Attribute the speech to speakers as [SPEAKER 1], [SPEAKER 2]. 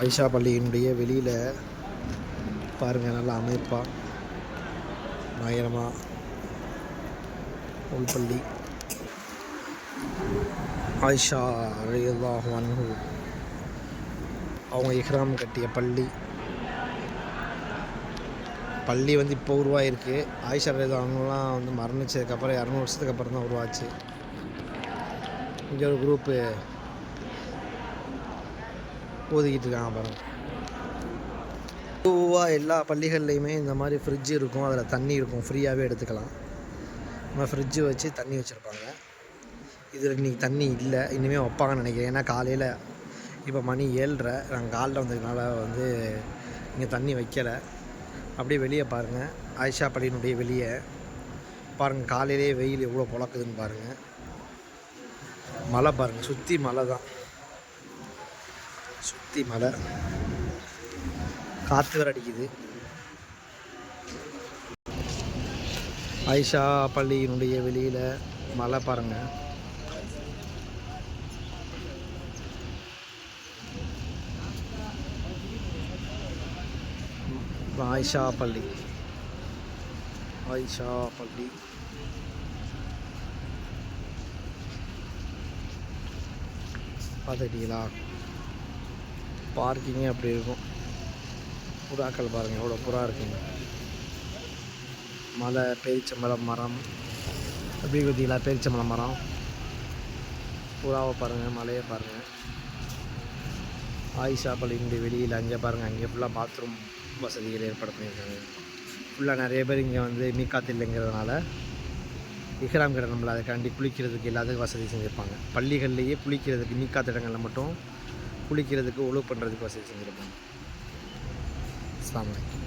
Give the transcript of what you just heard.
[SPEAKER 1] ஐஷா பள்ளியினுடைய வெளியில் பாருங்கள், நல்லா அமைப்பாக பயங்கரமாக உள்பள்ளி ஆயிஷா ரலியல்லாஹு அன்ஹு அவங்க இஹ்ராம் கட்டிய பள்ளி வந்து இப்போ உருவாகிருக்கு. ஆயிஷா ரலியல்லாஹு அன்ஹுலாம் வந்து மரணிச்சதுக்கப்புறம் 200 வருஷத்துக்கு அப்புறம் தான் உருவாச்சு. இங்கே ஒரு குரூப்பு ஓதிக்கிட்டு இருக்காங்க பாருங்கள். பொதுவாக எல்லா பள்ளிகள்லையுமே இந்த மாதிரி ஃப்ரிட்ஜ் இருக்கும், அதில் தண்ணி இருக்கும், ஃப்ரீயாகவே எடுத்துக்கலாம். நம்ம ஃப்ரிட்ஜு வச்சு தண்ணி வச்சுருப்பாங்க. இதில் இன்றைக்கி தண்ணி இல்லை, இனிமேல் வைப்பாங்கன்னு நினைக்கிறேன். ஏன்னா காலையில் இப்போ மணி 7:30, நாங்கள் காலைல வந்ததுனால வந்து இங்கே தண்ணி வைக்கலை. அப்படியே வெளியே பாருங்கள், ஆயிஷா பள்ளியினுடைய வெளியே பாருங்கள், காலையிலே வெயில் எவ்வளோ பொழக்குதுன்னு பாருங்கள். மழை பாருங்கள், சுற்றி மழை தான், சுற்றி மழை, காற்று வேறு அடிக்குது. ஆயிஷா பள்ளியினுடைய வெளியில் மழை பாருங்கள். ஆயிஷா பள்ளி பார்த்துக்கிட்டீங்களா? பார்க்கிங்கே அப்படி இருக்கும். புறாக்கள் பாருங்கள், எவ்வளோ புறா இருக்குங்க. மலை, பேரிச்சம்பழம் மரம் அப்படி பார்த்தீங்களா? பேரிச்சம்பழம் மரம், புறாவை பாருங்கள், மலையை பாருங்கள். ஆயிஷா பள்ளியினுடைய வெளியில் அங்கே பாருங்கள், அங்கே ஃபுல்லாக பாத்ரூம் வசதிகள் ஏற்பாடு பண்ணியிருக்காங்க. ஃபுல்லாக நிறைய பேர் இங்கே வந்து மீக்காத்து இல்லைங்கிறதுனால இஹ்ராம் கடை நம்மளை அதுக்காண்டி குளிக்கிறதுக்கு எல்லாத்துக்கும் வசதி செஞ்சுருப்பாங்க. பள்ளிகள்லேயே குளிக்கிறதுக்கு மீக்காத்து இடங்களில் மட்டும் குளிக்கிறதுக்கு உழவு பண்ணுறதுக்கு வசதி செஞ்சுருப்பாங்க. அஸ்ஸலாமு அலைக்கும்.